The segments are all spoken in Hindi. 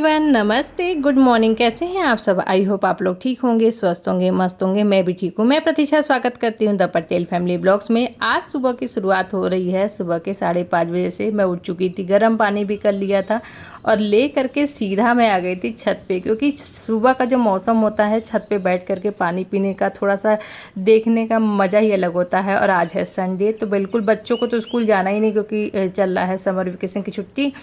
एवरीवन, नमस्ते, गुड मॉर्निंग। कैसे हैं आप सब? आई होप आप लोग ठीक होंगे, स्वस्थ होंगे, मस्त होंगे। मैं भी ठीक हूँ। मैं प्रतीक्षा स्वागत करती हूँ द पटेल फैमिली ब्लॉग्स में। आज सुबह की शुरुआत हो रही है। सुबह के 5:30 बजे से मैं उठ चुकी थी, गर्म पानी भी कर लिया था और ले करके सीधा मैं आ गई थी छत पे, क्योंकि सुबह का जो मौसम होता है छत पे बैठ करके पानी पीने का थोड़ा सा देखने का मज़ा ही अलग होता है। और आज है संडे, तो बिल्कुल बच्चों को तो स्कूल जाना ही नहीं, क्योंकि चल रहा है समर वेकेशन की छुट्टी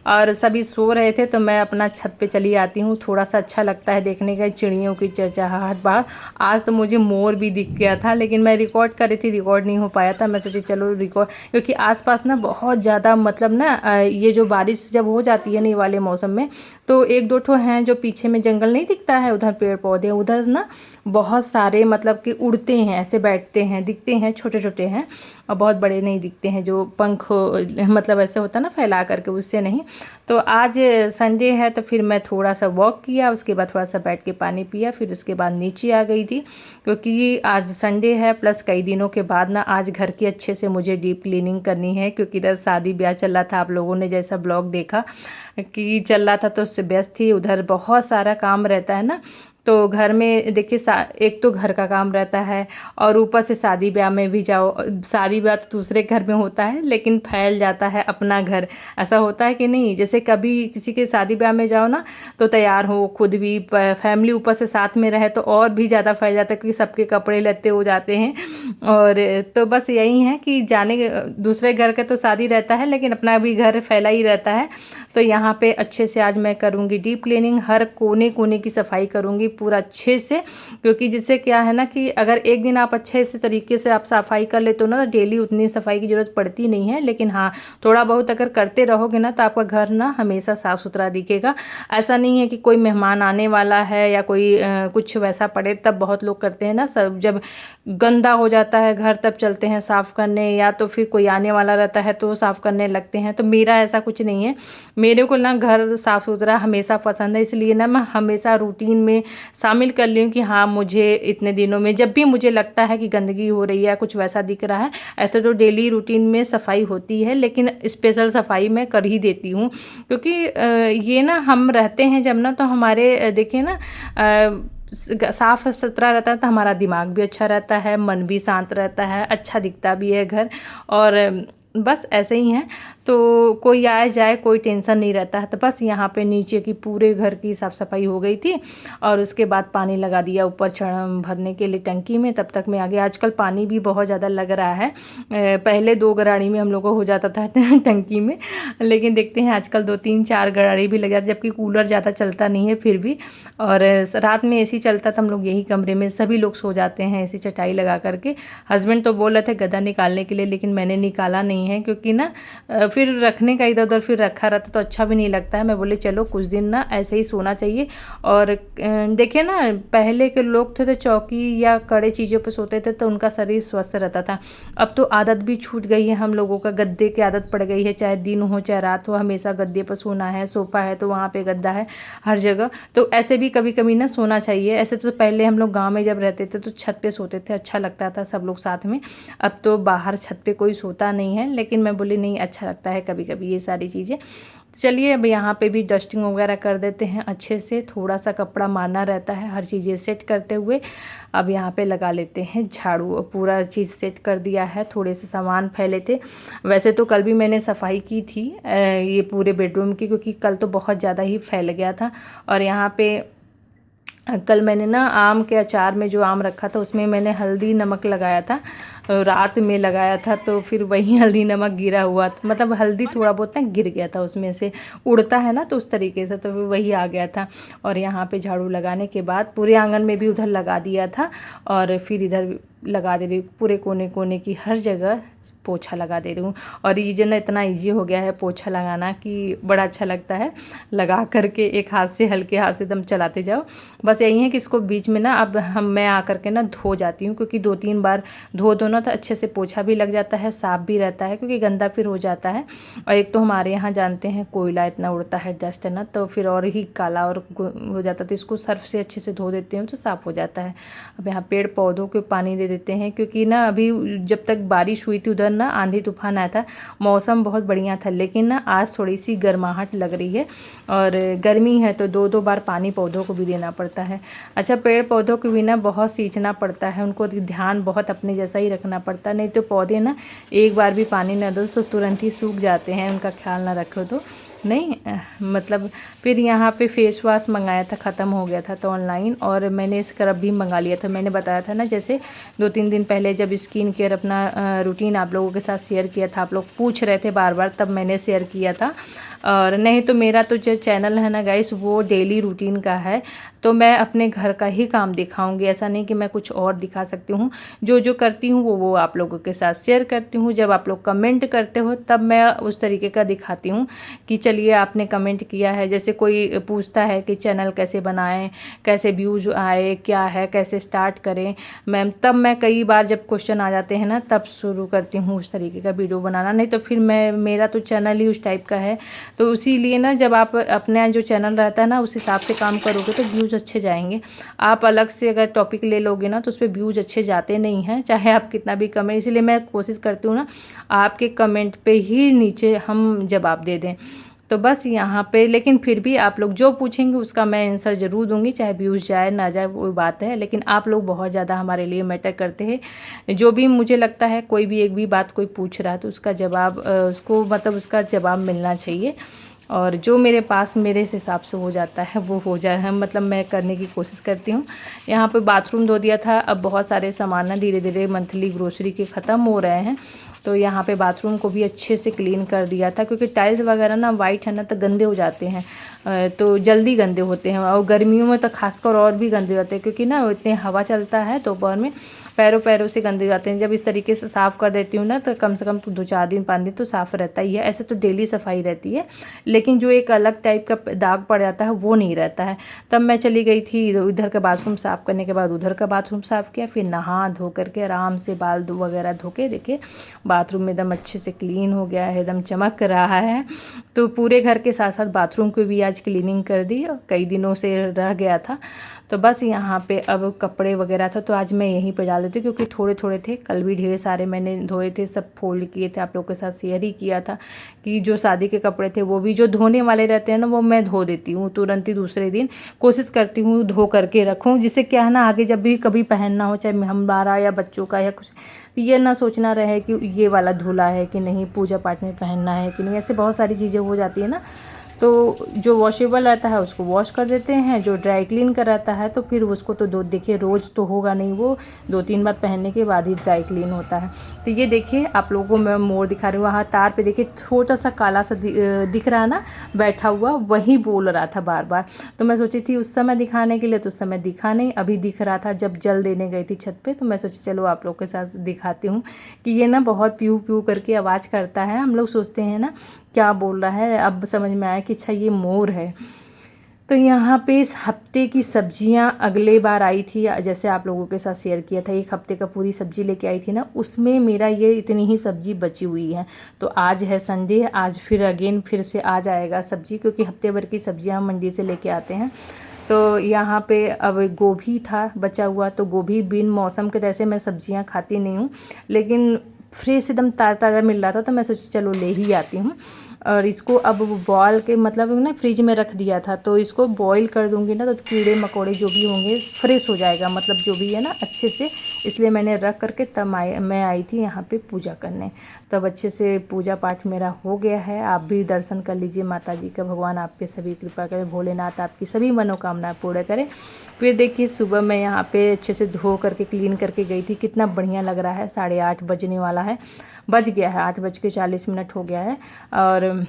और सभी सो रहे थे। तो मैं अपना छत पे चली आती हूँ, थोड़ा सा अच्छा लगता है देखने का, चिड़ियों की चहचहाहट बाहर। आज तो मुझे मोर भी दिख गया था, लेकिन मैं रिकॉर्ड कर रही थी, रिकॉर्ड नहीं हो पाया था। मैं सोची चलो रिकॉर्ड, क्योंकि आसपास ना बहुत ज़्यादा मतलब ना ये जो बारिश जब हो जाती है नहीं वाले मौसम में, तो एक दो ठो हैं जो पीछे में जंगल नहीं दिखता है, उधर पेड़ पौधे, उधर ना बहुत सारे मतलब कि उड़ते हैं, ऐसे बैठते हैं, दिखते हैं, छोटे छोटे हैं और बहुत बड़े नहीं दिखते हैं, जो पंख मतलब ऐसे होता है ना फैला करके, उससे नहीं। तो आज संडे है तो फिर मैं थोड़ा सा वॉक किया, उसके बाद थोड़ा सा बैठ के पानी पिया, फिर उसके बाद नीचे आ गई थी, क्योंकि आज संडे है प्लस कई दिनों के बाद ना आज घर की अच्छे से मुझे डीप क्लीनिंग करनी है, क्योंकि इधर शादी ब्याह चल रहा था। आप लोगों ने जैसा ब्लॉग देखा कि चल रहा था तो उससे व्यस्त थी, उधर बहुत सारा काम रहता है ना। तो घर में देखिए एक तो घर का काम रहता है और ऊपर से शादी ब्याह में भी जाओ। शादी ब्याह तो दूसरे घर में होता है, लेकिन फैल जाता है अपना घर। ऐसा होता है कि नहीं, जैसे कभी किसी के शादी ब्याह में जाओ ना, तो तैयार हो खुद भी, फैमिली ऊपर से साथ में रहे तो और भी ज़्यादा फैल जाता है, क्योंकि सबके कपड़े लत्ते हो जाते हैं। और तो बस यही है कि जाने दूसरे घर का तो शादी रहता है, लेकिन अपना भी घर फैला ही रहता है। तो यहाँ पे अच्छे से आज मैं करूँगी डीप क्लीनिंग, हर कोने कोने की सफाई करूँगी पूरा अच्छे से, क्योंकि जिससे क्या है ना कि अगर एक दिन आप अच्छे से तरीके से आप सफाई कर लेते हो ना, डेली उतनी सफाई की ज़रूरत पड़ती नहीं है। लेकिन हाँ, थोड़ा बहुत अगर करते रहोगे ना तो आपका घर ना हमेशा साफ़ सुथरा दिखेगा। ऐसा नहीं है कि कोई मेहमान आने वाला है या कोई कुछ वैसा पड़े तब बहुत लोग करते हैं ना, सब जब गंदा हो जाता है घर तब चलते हैं साफ़ करने, या तो फिर कोई आने वाला रहता है तो साफ़ करने लगते हैं। तो मेरा ऐसा कुछ नहीं है, मेरे को ना घर साफ़ सुथरा हमेशा पसंद है, इसलिए ना मैं हमेशा रूटीन में शामिल कर ली हूँ कि हाँ, मुझे इतने दिनों में जब भी मुझे लगता है कि गंदगी हो रही है, कुछ वैसा दिख रहा है, ऐसे तो डेली रूटीन में सफाई होती है, लेकिन स्पेशल सफाई मैं कर ही देती हूँ। क्योंकि ये ना हम रहते हैं जब ना, तो हमारे देखिए ना साफ़ सुथरा रहता है तो हमारा दिमाग भी अच्छा रहता है, मन भी शांत रहता है, अच्छा दिखता भी है घर। और बस ऐसे ही हैं, तो कोई आए जाए कोई टेंशन नहीं रहता है। तो बस यहाँ पे नीचे की पूरे घर की साफ़ सफाई हो गई थी और उसके बाद पानी लगा दिया ऊपर भरने के लिए टंकी में। तब तक मैं आ गया। आजकल पानी भी बहुत ज़्यादा लग रहा है, पहले 2 गराड़ी में हम लोग को हो जाता था टंकी में, लेकिन देखते हैं आजकल 2-3-4 गराड़ी भी लग जाती, जबकि कूलर ज़्यादा चलता नहीं है फिर भी। और रात में एसी चलता था, हम लोग यही कमरे में सभी लोग सो जाते हैं ऐसी चटाई लगा करके। हस्बैंड तो बोल रहे थे गद्दा निकालने के लिए, लेकिन मैंने निकाला नहीं है, क्योंकि ना फिर रखने का इधर उधर फिर रखा रहता तो अच्छा भी नहीं लगता है। मैं बोले चलो कुछ दिन ना ऐसे ही सोना चाहिए। और देखिए ना, पहले के लोग थे तो चौकी या कड़े चीज़ों पर सोते थे तो उनका शरीर स्वस्थ रहता था। अब तो आदत भी छूट गई है हम लोगों का, गद्दे की आदत पड़ गई है, चाहे दिन हो चाहे रात हो, हमेशा गद्दे पर सोना है। सोफा है तो वहाँ पे गद्दा है हर जगह। तो ऐसे भी कभी कभी ना सोना चाहिए। ऐसे तो पहले हम लोग गाँव में जब रहते थे तो छत पे सोते थे, अच्छा लगता था सब लोग साथ में। अब तो बाहर छत पे कोई सोता नहीं है, लेकिन मैं बोली नहीं, अच्छा लगता है कभी कभी ये सारी चीज़ें। चलिए अब यहाँ पे भी डस्टिंग वगैरह कर देते हैं अच्छे से, थोड़ा सा कपड़ा मारना रहता है हर चीज़ें सेट करते हुए। अब यहाँ पे लगा लेते हैं झाड़ू। पूरा चीज़ सेट कर दिया है, थोड़े से सामान फैले थे। वैसे तो कल भी मैंने सफाई की थी ये पूरे बेडरूम की, क्योंकि कल तो बहुत ज़्यादा ही फैल गया था। और यहाँ पे कल मैंने ना आम के अचार में जो आम रखा था उसमें मैंने हल्दी नमक लगाया था, रात में लगाया था, तो फिर वही हल्दी नमक गिरा हुआ था, मतलब हल्दी थोड़ा बहुत ना गिर गया था उसमें से, उड़ता है ना तो उस तरीके से, तो फिर वही आ गया था। और यहाँ पे झाड़ू लगाने के बाद पूरे आंगन में भी उधर लगा दिया था, और फिर इधर लगा दे रही हूँ पूरे कोने कोने की हर जगह पोछा लगा दे रही हूँ। और ये जो ना इतना ईजी हो गया है पोछा लगाना कि बड़ा अच्छा लगता है, लगा करके एक हाथ से हल्के हाथ से एकदम चलाते जाओ। बस यही है कि इसको बीच में ना अब मैं आ करके ना धो जाती हूँ, क्योंकि 2-3 बार धो दो ना तो अच्छे से पोछा भी लग जाता है, साफ़ भी रहता है, क्योंकि गंदा फिर हो जाता है। और एक तो हमारे यहाँ जानते हैं कोयला इतना उड़ता है, डस्ट है ना, तो फिर और ही काला और हो जाता है। तो इसको सर्फ से अच्छे से धो देती हूँ तो साफ़ हो जाता है। अब यहाँ पेड़ पौधों को पानी दे देते हैं, क्योंकि ना अभी जब तक बारिश हुई थी उधर ना आंधी तूफान आया था, मौसम बहुत बढ़िया था, लेकिन ना आज थोड़ी सी गर्माहट लग रही है और गर्मी है तो 2-2 बार पानी पौधों को भी देना पड़ता है। अच्छा, पेड़ पौधों को भी ना बहुत सींचना पड़ता है, उनको ध्यान बहुत अपने जैसा ही रखना पड़ता है, नहीं तो पौधे ना एक बार भी पानी ना दो तो तुरंत ही सूख जाते हैं, उनका ख्याल ना रखो तो नहीं। मतलब फिर यहाँ पे फेस वॉश मंगाया था, ख़त्म हो गया था तो ऑनलाइन, और मैंने स्क्रब भी मंगा लिया था। मैंने बताया था ना, जैसे 2-3 दिन पहले जब स्किन केयर अपना रूटीन आप लोगों के साथ शेयर किया था, आप लोग पूछ रहे थे बार बार, तब मैंने शेयर किया था। और नहीं तो मेरा तो जो चैनल है ना गाइस, वो डेली रूटीन का है, तो मैं अपने घर का ही काम दिखाऊंगी, ऐसा नहीं कि मैं कुछ और दिखा सकती हूँ। जो जो करती हूँ वो आप लोगों के साथ शेयर करती हूँ। जब आप लोग कमेंट करते हो तब मैं उस तरीके का दिखाती हूँ कि चलिए आपने कमेंट किया है, जैसे कोई पूछता है कि चैनल कैसे बनाएं, कैसे व्यूज आए, क्या है, कैसे स्टार्ट करें मैम, तब मैं कई बार जब क्वेश्चन आ जाते हैं ना तब शुरू करती हूँ उस तरीके का वीडियो बनाना, नहीं तो फिर मेरा तो चैनल ही उस टाइप का है। तो इसीलिए ना जब आप अपना जो चैनल रहता है ना उस हिसाब से काम करोगे तो व्यूज़ अच्छे जाएंगे। आप अलग से अगर टॉपिक ले लोगे ना तो उस पर व्यूज़ अच्छे जाते नहीं हैं, चाहे आप कितना भी कमेंट, इसलिए मैं कोशिश करती हूँ ना आपके कमेंट पे ही नीचे हम जवाब दे दें। तो बस यहाँ पे, लेकिन फिर भी आप लोग जो पूछेंगे उसका मैं आंसर ज़रूर दूंगी, चाहे व्यूज़ जाए ना जाए वो बात है, लेकिन आप लोग बहुत ज़्यादा हमारे लिए मैटर करते हैं। जो भी मुझे लगता है कोई भी एक भी बात कोई पूछ रहा है तो उसका जवाब उसको मतलब उसका जवाब मिलना चाहिए, और जो मेरे पास मेरे हिसाब से हो जाता है वो हो जाए, मतलब मैं करने की कोशिश करती हूँ। यहाँ पे बाथरूम धो दिया था, अब बहुत सारे सामान ना धीरे धीरे मंथली ग्रोसरी के ख़त्म हो रहे हैं, तो यहाँ पे बाथरूम को भी अच्छे से क्लीन कर दिया था, क्योंकि टाइल्स वगैरह ना वाइट है ना तो गंदे हो जाते हैं, तो जल्दी गंदे होते हैं, और गर्मियों में तो खासकर और भी गंदे होते हैं, क्योंकि ना इतने हवा चलता है दोपहर में, पैरों से गंदे जाते हैं। जब इस तरीके से साफ़ कर देती हूँ ना तो कम से कम तो 2-4 दिन 5 दिन तो साफ़ रहता ही है, ऐसे तो डेली सफाई रहती है, लेकिन जो एक अलग टाइप का दाग पड़ जाता है वो नहीं रहता है। तब मैं चली गई थी इधर का बाथरूम साफ़ करने के बाद उधर का बाथरूम साफ़ किया, फिर नहा धो करके आराम से बाल वगैरह धो के देखिए बाथरूम में एकदम अच्छे से क्लीन हो गया है, एकदम चमक रहा है। तो पूरे घर के साथ साथ बाथरूम को भी आज क्लीनिंग कर दी, कई दिनों से रह गया था। तो बस यहाँ पे अब कपड़े वगैरह था तो आज मैं यहीं पर डाल देती हूँ, क्योंकि थोड़े थोड़े थे, कल भी ढेर सारे मैंने धोए थे, सब फोल्ड किए थे, आप लोगों के साथ शेयर ही किया था कि जो शादी के कपड़े थे वो भी जो धोने वाले रहते हैं ना वो मैं धो देती हूँ तुरंत ही दूसरे दिन, कोशिश करती हूँ धो करके रखूँ, जिससे क्या है ना आगे जब भी कभी पहनना हो, चाहे हमारा या बच्चों का या कुछ, ये ना सोचना रहे कि ये वाला धुला है कि नहीं, पूजा पाठ में पहनना है कि नहीं, ऐसे बहुत सारी चीज़ें हो जाती है ना। तो जो वॉशेबल रहता है उसको वॉश कर देते हैं, जो ड्राई क्लीन का रहता है तो फिर उसको तो देखिए रोज़ तो होगा नहीं, वो 2-3 बार पहनने के बाद ही ड्राई क्लीन होता है। तो ये देखिए आप लोगों को मैं मोर दिखा रही हूँ, वहाँ तार पे देखिए छोटा सा काला सा दिख रहा है ना बैठा हुआ, वही बोल रहा था बार बार, तो मैं सोची थी उस समय दिखाने के लिए, तो उस समय दिखा नहीं, अभी दिख रहा था जब जल देने गई थी छत पे, तो मैं सोची चलो आप लोग के साथ दिखाती हूँ कि ये ना बहुत प्यू प्यू करके आवाज़ करता है। हम लोग सोचते हैं ना क्या बोल रहा है, अब समझ में आया कि अच्छा ये मोर है। तो यहाँ पे इस हफ्ते की सब्जियाँ अगले बार आई थी, जैसे आप लोगों के साथ शेयर किया था, एक हफ्ते का पूरी सब्जी लेके आई थी ना, उसमें मेरा ये इतनी ही सब्जी बची हुई है। तो आज है संडे, आज फिर से आ जाएगा सब्जी, क्योंकि हफ्ते भर की सब्जियाँ हम मंडी से लेके आते हैं। तो यहाँ पे अब गोभी था बचा हुआ, तो गोभी बिन मौसम के, जैसे मैं सब्जियाँ खाती नहीं हूँ, लेकिन फ्रेश एकदम ताज़ा मिल रहा था तो मैं सोची चलो ले ही आती हूँ। और इसको अब बॉयल के मतलब ना फ्रिज में रख दिया था, तो इसको बॉईल कर दूंगी ना तो कीड़े मकोड़े जो भी होंगे फ्रेश हो जाएगा, मतलब जो भी है ना अच्छे से, इसलिए मैंने रख करके तब मैं आई थी यहाँ पे पूजा करने। तब अच्छे से पूजा पाठ मेरा हो गया है, आप भी दर्शन कर लीजिए माता जी का, भगवान आप पे सभी कृपा करें, भोलेनाथ आपकी सभी मनोकामनाएं पूर्ण करें। फिर देखिए सुबह मैं यहाँ पे अच्छे से धो करके क्लीन करके गई थी, कितना बढ़िया लग रहा है, 8:30 बजने वाला है, बज गया है, 8:40 हो गया है, और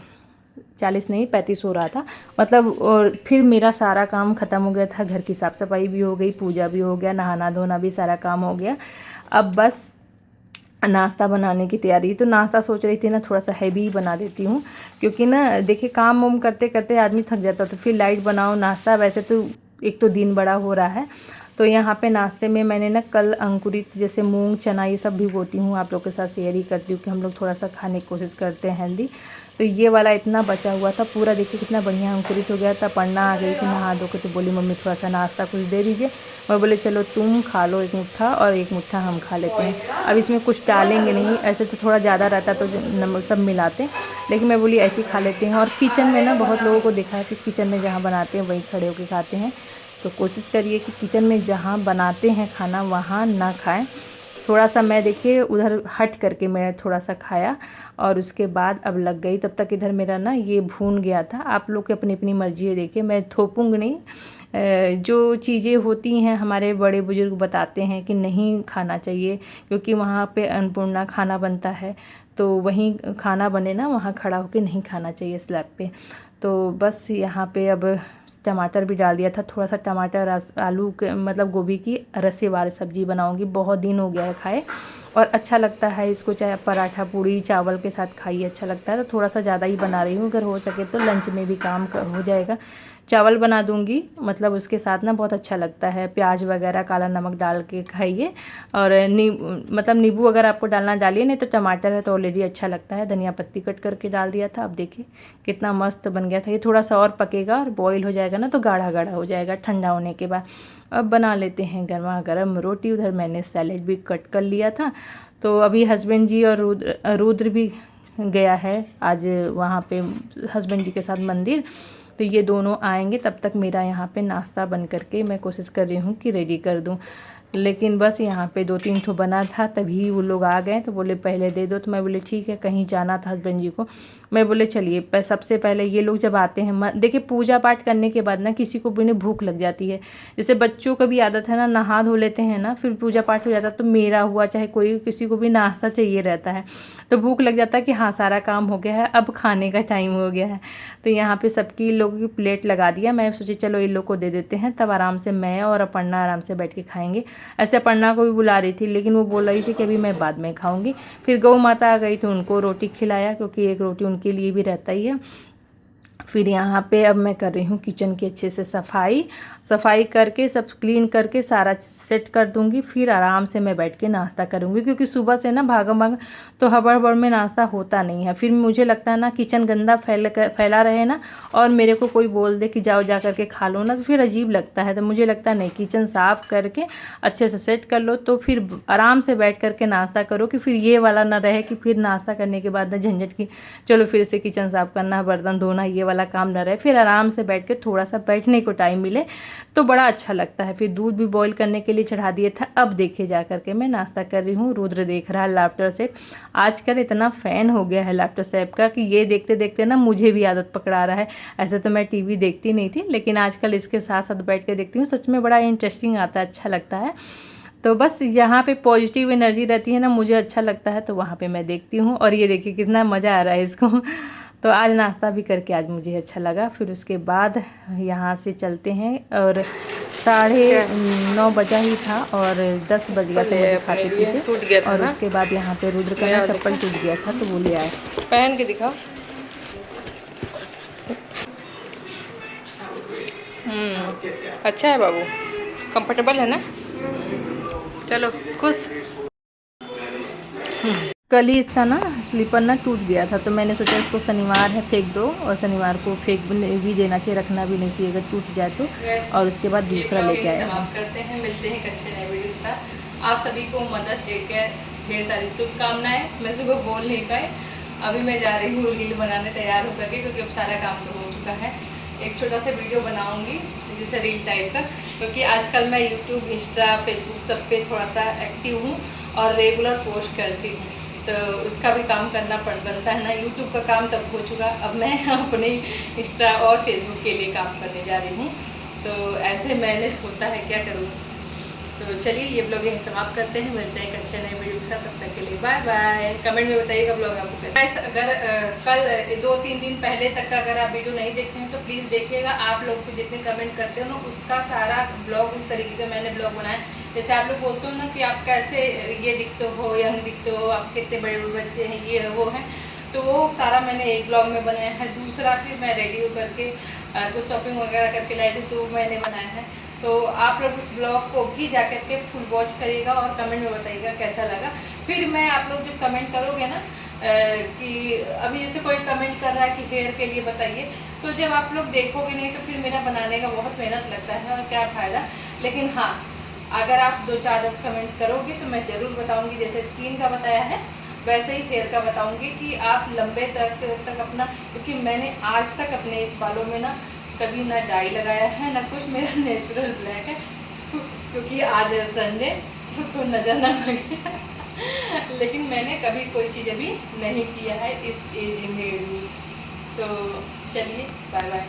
40 नहीं 35 हो रहा था मतलब। और फिर मेरा सारा काम ख़त्म हो गया था, घर की साफ़ सफाई भी हो गई, पूजा भी हो गया, नहाना धोना भी सारा काम हो गया। अब बस नाश्ता बनाने की तैयारी। तो नाश्ता सोच रही थी ना थोड़ा सा हैवी बना देती हूँ, क्योंकि ना देखिए काम वाम करते करते आदमी थक जाता, तो फिर लाइट बनाओ नाश्ता, वैसे तो एक तो दिन बड़ा हो रहा है, तो यहाँ पे नाश्ते में मैंने ना कल अंकुरित जैसे मूंग चना ये सब भिगोती हूँ, आप लोग के साथ शेयर ही करती हूँ कि हम लोग थोड़ा सा खाने की कोशिश करते हैं हेल्दी। तो ये वाला इतना बचा हुआ था पूरा, देखिए कितना बढ़िया अंकुरित हो गया था। पढ़ना आ गई थी नहा धो के, तो बोली मम्मी थोड़ा सा नाश्ता कुछ दे दीजिए। मैं बोले चलो तुम खा लो एक मुट्ठा और एक मुट्ठा हम खा लेते हैं। अब इसमें कुछ डालेंगे नहीं, ऐसे तो थोड़ा ज़्यादा रहता तो नमक सब मिलाते, लेकिन मैं बोली ऐसे ही खा लेते हैं। और किचन में ना बहुत लोगों को देखा है कि किचन में जहाँ बनाते हैं वहीं खड़े होकर खाते हैं, तो कोशिश करिए कि किचन में जहाँ बनाते हैं खाना वहाँ ना खाएं। थोड़ा सा मैं देखिए उधर हट करके मैं थोड़ा सा खाया और उसके बाद अब लग गई, तब तक इधर मेरा ना ये भून गया था। आप लोग की अपनी अपनी मर्जी है, देखिए मैं थोपूंगी नहीं। जो चीज़ें होती हैं हमारे बड़े बुजुर्ग बताते हैं कि नहीं खाना चाहिए, क्योंकि वहाँ पे अन्नपूर्णा खाना बनता है, तो वहीं खाना बने ना वहाँ खड़ा होकर नहीं खाना चाहिए स्लैब पे। तो बस यहाँ पे अब टमाटर भी डाल दिया था, थोड़ा सा टमाटर आलू के मतलब गोभी की रसे वाली सब्ज़ी बनाऊंगी, बहुत दिन हो गया है खाए और अच्छा लगता है इसको, चाहे पराठा पूड़ी चावल के साथ खाइए अच्छा लगता है। तो थोड़ा सा ज़्यादा ही बना रही हूँ, अगर हो सके तो लंच में भी काम हो जाएगा। चावल बना दूंगी, मतलब उसके साथ ना बहुत अच्छा लगता है, प्याज वगैरह काला नमक डाल के खाइए। और मतलब नींबू अगर आपको डालना डालिए, नहीं तो टमाटर है तो ऑलरेडी अच्छा लगता है। धनिया पत्ती कट करके डाल दिया था। अब देखिए कितना मस्त बन गया था। ये थोड़ा सा और पकेगा और बॉईल हो जाएगा ना तो गाढ़ा गाढ़ा हो जाएगा ठंडा होने के बाद। अब बना लेते हैं गर्मा गर्म रोटी। उधर मैंने सैलेड भी कट कर लिया था। तो अभी हस्बैंड जी और रुद्र भी गया है आज वहाँ पे हस्बैंड जी के साथ मंदिर, तो ये दोनों आएंगे, तब तक मेरा यहाँ पे नाश्ता बन करके मैं कोशिश कर रही हूँ कि रेडी कर दूँ। लेकिन बस यहाँ पे 2-3 ठो बना था, तभी वो लोग आ गए तो बोले पहले दे दो। तो मैं बोले ठीक है, कहीं जाना था हस्बैंड जी को। मैं बोले चलिए सबसे पहले ये लोग जब आते हैं, देखिए पूजा पाठ करने के बाद ना किसी को भी भूख लग जाती है। जैसे बच्चों का भी आदत है ना, नहा धो लेते हैं ना फिर पूजा पाठ हो जाता है, तो मेरा हुआ चाहे कोई किसी को भी नाश्ता चाहिए रहता है, तो भूख लग जाता है कि हाँ सारा काम हो गया है अब खाने का टाइम हो गया है। तो यहाँ पे सबकी लोगों की प्लेट लगा दिया। मैं सोची चलो इन लोग को दे देते हैं, तब आराम से मैं और अपर्णा आराम से बैठ के खाएंगे। ऐसे अपर्णा को भी बुला रही थी, लेकिन वो बोल रही थी कि अभी मैं बाद में खाऊंगी। फिर गौ माता आ गई तो उनको रोटी खिलाया, क्योंकि एक रोटी उनके लिए भी रहता ही है। फिर यहाँ पे अब मैं कर रही हूँ किचन की अच्छे से सफाई करके सब क्लीन करके सारा सेट कर दूँगी। फिर आराम से मैं बैठ के नाश्ता करूँगी, क्योंकि सुबह से ना भागम भाग तो हड़बड़ में नाश्ता होता नहीं है। फिर मुझे लगता है ना किचन गंदा फैला रहे ना और मेरे को कोई बोल दे कि जाओ जा करके खा लो ना, तो फिर अजीब लगता है। तो मुझे लगता है नहीं, किचन साफ़ करके अच्छे से सेट कर लो तो फिर आराम से बैठ करके नाश्ता करो, कि फिर ये वाला ना रहे कि फिर नाश्ता करने के बाद ना झंझट की चलो फिर से किचन साफ़ करना बर्तन धोना, ये वाला काम ना रहे। फिर आराम से बैठ के थोड़ा सा बैठने को टाइम मिले तो बड़ा अच्छा लगता है। फिर दूध भी बॉईल करने के लिए चढ़ा दिया था। अब देखे जा करके मैं नाश्ता कर रही हूँ। रुद्र देख रहा है लाफ्टर सेफ। आजकल इतना फ़ैन हो गया है लाफ्टर सेफ का कि ये देखते देखते ना मुझे भी आदत पकड़ा रहा है। ऐसे तो मैं टीवी देखती नहीं थी, लेकिन आजकल इसके साथ साथ बैठ के देखती हूँ। सच में बड़ा इंटरेस्टिंग आता है, अच्छा लगता है। तो बस यहाँ पे पॉजिटिव एनर्जी रहती है ना, मुझे अच्छा लगता है, तो वहाँ पे मैं देखती हूँ। और ये देखिए कितना मज़ा आ रहा है इसको। तो आज नाश्ता भी करके आज मुझे अच्छा लगा। फिर उसके बाद यहाँ से चलते हैं और 9:30 बजा ही था और 10 बज गया था मुझे खाते पीते। टूट गया था और ना? उसके बाद यहाँ पे रुद्र का ना चप्पल टूट गया था तो वो ले आए। पहन के दिखाओ। अच्छा है बाबू, कंफर्टेबल है ना? चलो खुश। कल ही इसका ना स्लीपर ना टूट गया था, तो मैंने सोचा इसको शनिवार है फेंक दो, और शनिवार को फेंक भी देना चाहिए, रखना भी नहीं चाहिए अगर टूट जाए तो। और उसके बाद दूसरा लेके आए। समाप्त करते हैं, मिलते हैं एक अच्छे नए वीडियो के साथ। आप सभी को मदर्स डे के ढेर सारी शुभकामनाएं। मैं सुबह बोल नहीं पाई, अभी मैं जा रही हूँ रील बनाने तैयार होकर के, क्योंकि अब सारा काम तो हो चुका है। एक छोटा सा वीडियो बनाऊंगी जैसे रील टाइप का, क्योंकि आजकल मैं यूट्यूब इंस्टा फेसबुक सब पे थोड़ा सा एक्टिव हूँ और रेगुलर पोस्ट करती हूँ, तो उसका भी काम करना बनता है ना। यूट्यूब का काम तब हो चुका, अब मैं अपने इंस्टा और फेसबुक के लिए काम करने जा रही हूँ, तो ऐसे मैनेज होता है, क्या करूँ। तो चलिए ये ब्लॉग यहीं समाप्त करते हैं, मिलते हैं एक अच्छे नए वीडियो के साथ। तब तक के लिए बाय बाय। कमेंट में बताइएगा ब्लॉग आपको कैसा। अगर कल 2-3 दिन पहले तक का अगर आप वीडियो नहीं देखे हैं तो प्लीज़ देखिएगा। आप लोग को जितने कमेंट करते हो ना, उसका सारा ब्लॉग उस तरीके का मैंने ब्लॉग बनाया। जैसे आप लोग बोलते हो ना कि आप कैसे ये दिखते हो, यंग दिखते हो, आप कितने बड़े बड़े बच्चे हैं, ये है वो है, तो वो सारा मैंने एक ब्लॉग में बनाया है। दूसरा फिर मैं रेडी हो करके कुछ शॉपिंग वगैरह करके लाई थी, तो मैंने बनाया है। तो आप लोग उस ब्लॉग को भी जा कर के फुल वॉच करिएगा और कमेंट में बताइएगा कैसा लगा। फिर मैं आप लोग जब कमेंट करोगे ना कि अभी जैसे कोई कमेंट कर रहा है कि हेयर के लिए बताइए, तो जब आप लोग देखोगे नहीं तो फिर मेरा बनाने का बहुत मेहनत लगता है और क्या फ़ायदा। लेकिन हाँ, अगर आप 2-4-10 कमेंट करोगे तो मैं ज़रूर बताऊँगी। जैसे स्किन का बताया है वैसे ही हेयर का बताऊँगी कि आप लंबे तक अपना, क्योंकि मैंने आज तक अपने इस बालों में ना कभी ना डाई लगाया है ना कुछ, मेरा नेचुरल ब्लैक है क्योंकि आज संडे तो नज़र ना लगे लेकिन मैंने कभी कोई चीज़ अभी नहीं किया है इस एज में भी। तो चलिए, बाय बाय।